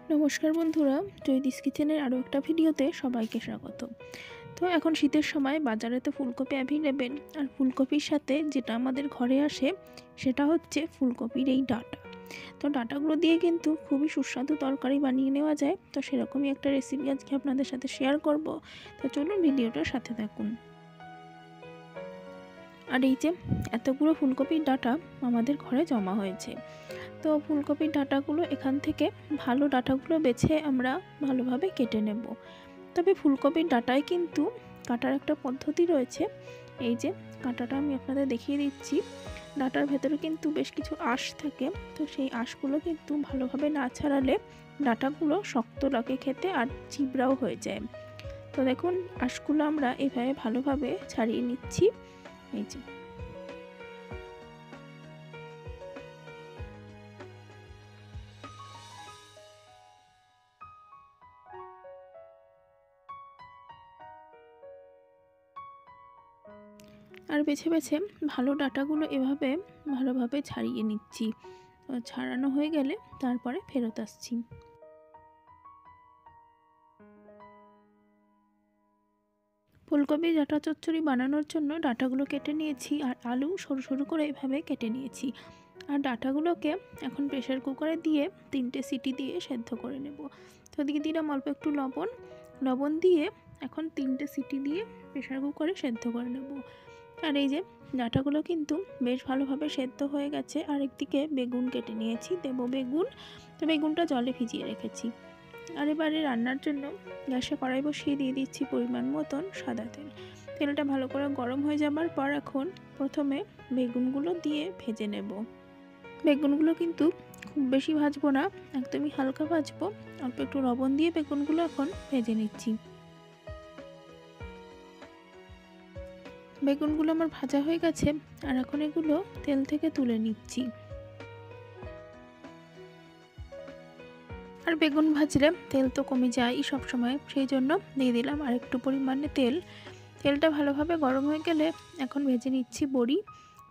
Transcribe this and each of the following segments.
নমস্কার বন্ধুরা, জয়দিস কিচেনের আরও একটা ভিডিওতে সবাইকে স্বাগত। তো এখন শীতের সময় বাজারে তো ফুলকপি অ্যাভেলেবেল, আর ফুলকপির সাথে যেটা আমাদের ঘরে আসে সেটা হচ্ছে ফুলকপির এই ডাঁটা। তো ডাঁটাগুলো দিয়ে কিন্তু খুবই সুস্বাদু তরকারি বানিয়ে নেওয়া যায়। তো সেরকমই একটা রেসিপি আজকে আপনাদের সাথে শেয়ার করব। তো চলুন ভিডিওটার সাথে থাকুন। আর এই যে এতগুলো ফুলকপির ডাঁটা আমাদের ঘরে জমা হয়েছে। তো ফুলকপির ডাঁটাগুলো এখান থেকে ভালো ডাঁটাগুলো বেছে আমরা ভালোভাবে কেটে নেব। তবে ফুলকপির ডাঁটায় কিন্তু কাটার একটা পদ্ধতি রয়েছে। এই যে কাঁটাটা আমি আপনাদের দেখিয়ে দিচ্ছি। ডাঁটার ভেতরে কিন্তু বেশ কিছু আঁশ থাকে, তো সেই আঁশগুলো কিন্তু ভালোভাবে না ছাড়ালে ডাঁটাগুলো শক্ত লাগে খেতে, আর চিবড়াও হয়ে যায়। তো দেখুন, আঁশগুলো আমরা এইভাবে ভালোভাবে ছাড়িয়ে নিচ্ছি। এই যে আর বেছে বেছে ভালো ডাঁটাগুলো এভাবে ভালোভাবে ছাড়িয়ে নিচ্ছি। ছাড়ানো হয়ে গেলে তারপরে ফেরত আসছি। ফুলকপি ডাঁটা চচ্চড়ি বানানোর জন্য ডাঁটাগুলো কেটে নিয়েছি, আর আলু সরু সরু করে এভাবে কেটে নিয়েছি। আর ডাঁটাগুলোকে এখন প্রেসার কুকারে দিয়ে 3টে সিটি দিয়ে সেদ্ধ করে নেব। তো দিয়ে দিলাম অল্প একটু লবণ দিয়ে এখন 3টে সিটি দিয়ে প্রেসার কুকারে সেদ্ধ করে নেব। আর এই যে ডাঁটাগুলো কিন্তু বেশ ভালোভাবে সেদ্ধ হয়ে গেছে। আর একদিকে বেগুন কেটে নিয়েছি, দেবো বেগুন। তো বেগুনটা জলে ভিজিয়ে রেখেছি। আর এবারে রান্নার জন্য গ্যাসে কড়াই বসিয়ে দিয়ে দিচ্ছি পরিমাণ মতন সাদা তেল। তেলটা ভালো করে গরম হয়ে যাবার পর এখন প্রথমে বেগুনগুলো দিয়ে ভেজে নেব। বেগুনগুলো কিন্তু খুব বেশি ভাজবো না, একদমই হালকা ভাজবো। অল্প একটু লবণ দিয়ে বেগুনগুলো এখন ভেজে নিচ্ছি। বেগুনগুলো আমার ভাজা হয়ে গেছে, আর এখন এগুলো তেল থেকে তুলে নিচ্ছি। আর বেগুন ভাজলে তেল তো কমে যায় সব সময়, সেই জন্য দিয়ে দিলাম আর একটু পরিমাণে তেল। তেলটা ভালোভাবে গরম হয়ে গেলে এখন ভেজে নিচ্ছি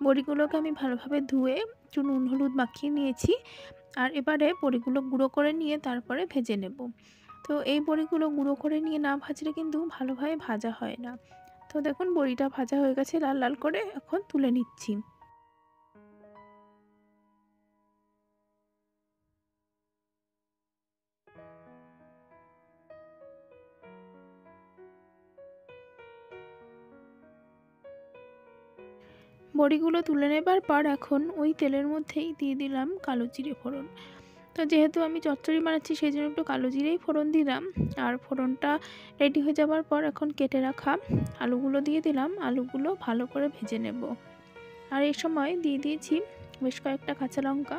বড়িগুলোকে আমি ভালোভাবে ধুয়ে একটু নুন হলুদ মাখিয়ে নিয়েছি। আর এবারে বড়িগুলো গুঁড়ো করে নিয়ে তারপরে ভেজে নেব। তো এই বড়িগুলো গুঁড়ো করে নিয়ে না ভাজলে কিন্তু ভালোভাবে ভাজা হয় না। তো দেখুন, বড়িটা ভাজা হয়ে গেছে লাল লাল করে, এখন তুলে নিচ্ছি। বড়িগুলো তুলে নেবার পর এখন ওই তেলের মধ্যেই দিয়ে দিলাম কালো জিরে ফোড়ন। তো যেহেতু আমি চচ্চড়ি বানাচ্ছি সেই জন্য একটু কালো জিরেই ফোড়ন দিলাম। আর ফোড়নটা রেডি হয়ে যাবার পর এখন কেটে রাখা আলুগুলো দিয়ে দিলাম। আলুগুলো ভালো করে ভেজে নেব। আর এই সময় দিয়ে দিয়েছি বেশ কয়েকটা কাঁচা লঙ্কা।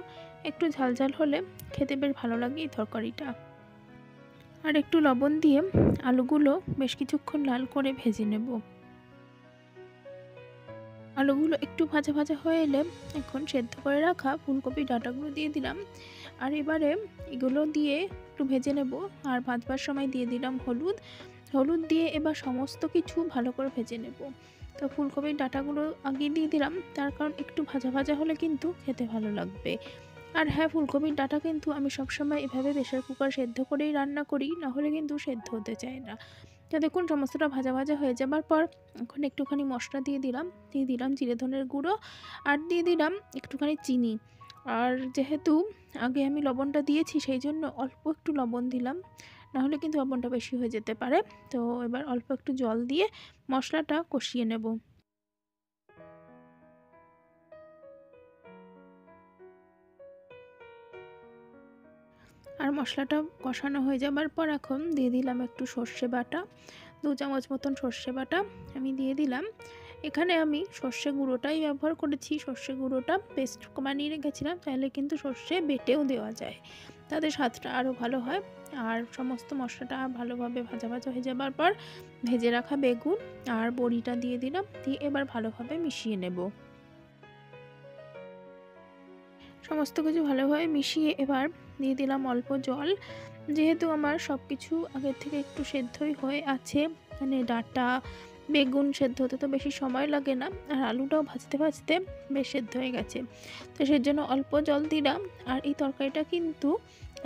একটু ঝাল ঝাল হলে খেতে বেশ ভালো লাগে এই তরকারিটা। আর একটু লবণ দিয়ে আলুগুলো বেশ কিছুক্ষণ লাল করে ভেজে নেব। আলুগুলো একটু ভাজা ভাজা হয়ে এলে এখন সেদ্ধ করে রাখা ফুলকপি ডাঁটাগুলো দিয়ে দিলাম। আর এবারে এগুলো দিয়ে একটু ভেজে নেব। আর ভাজবার সময় দিয়ে দিলাম হলুদ দিয়ে এবার সমস্ত কিছু ভালো করে ভেজে নেব। তো ফুলকপির ডাঁটাগুলো আগে দিয়ে দিলাম, তার কারণ একটু ভাজা ভাজা হলে কিন্তু খেতে ভালো লাগবে। আর হ্যাঁ, ফুলকপির ডাঁটা কিন্তু আমি সবসময় এভাবে প্রেসার কুকার সেদ্ধ করেই রান্না করি, নাহলে কিন্তু সেদ্ধ হতে চায় না। তো দেখুন, সমস্তটা ভাজা ভাজা হয়ে যাবার পর এখন একটুখানি মশলা দিয়ে দিলাম জিরে ধনের গুঁড়ো, আর দিয়ে দিলাম একটুখানি চিনি। আর যেহেতু আগে আমি লবণটা দিয়েছি সেই জন্য অল্প একটু লবণ দিলাম, নাহলে কিন্তু লবণটা বেশি হয়ে যেতে পারে। তো এবার অল্প একটু জল দিয়ে মশলাটা কষিয়ে নেব। আর মশলাটা কষানো হয়ে যাবার পর এখন দিয়ে দিলাম একটু সর্ষে বাটা, 2 চামচ মতন সর্ষে বাটা আমি দিয়ে দিলাম। এখানে আমি সর্ষে গুঁড়োটাই ব্যবহার করেছি, সর্ষে গুঁড়োটা পেস্ট বানিয়ে রেখেছিলাম, চাইলে কিন্তু সর্ষে বেটেও দেওয়া যায়, তাতে স্বাদটা আরও ভালো হয়। আর সমস্ত মশলাটা ভালোভাবে ভাজা ভাজা হয়ে যাবার পর ভেজে রাখা বেগুন আর বড়িটা দিয়ে দিলাম, দিয়ে এবার ভালোভাবে মিশিয়ে নেব। সমস্ত কিছু ভালোভাবে মিশিয়ে এবার দিয়ে দিলাম অল্প জল। যেহেতু আমার সব কিছু আগের থেকে একটু সেদ্ধই হয়ে আছে, মানে ডাঁটা বেগুন সেদ্ধ হতে তো বেশি সময় লাগে না, আর আলুটাও ভাজতে ভাজতে বেশ সেদ্ধ হয়ে গেছে। তো সেই জন্য অল্প জল দিলাম। আর এই তরকারিটা কিন্তু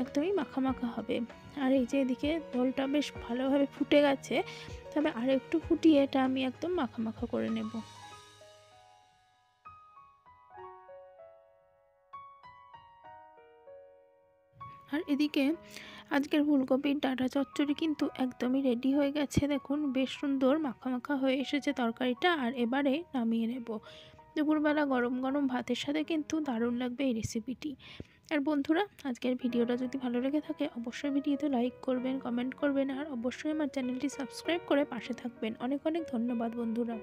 একদমই মাখা মাখা হবে। আর এই যে এদিকে ঝোলটা বেশ ভালোভাবে ফুটে গেছে, তবে আর একটু ফুটিয়ে এটা আমি একদম মাখা মাখা করে নেব। আর এদিকে আজকের ফুলকপির ডাঁটা চচ্চড়ি কিন্তু একদমই রেডি হয়ে গেছে। দেখুন বেশ সুন্দর মাখা মাখা হয়ে এসেছে তরকারিটা। আর এবারে নামিয়ে নেব। দুপুরবেলা গরম গরম ভাতের সাথে কিন্তু দারুণ লাগবে এই রেসিপিটি। আর বন্ধুরা, আজকের ভিডিওটা যদি ভালো লেগে থাকে অবশ্যই ভিডিওতে লাইক করবেন, কমেন্ট করবেন, আর অবশ্যই আমার চ্যানেলটি সাবস্ক্রাইব করে পাশে থাকবেন। অনেক অনেক ধন্যবাদ বন্ধুরা।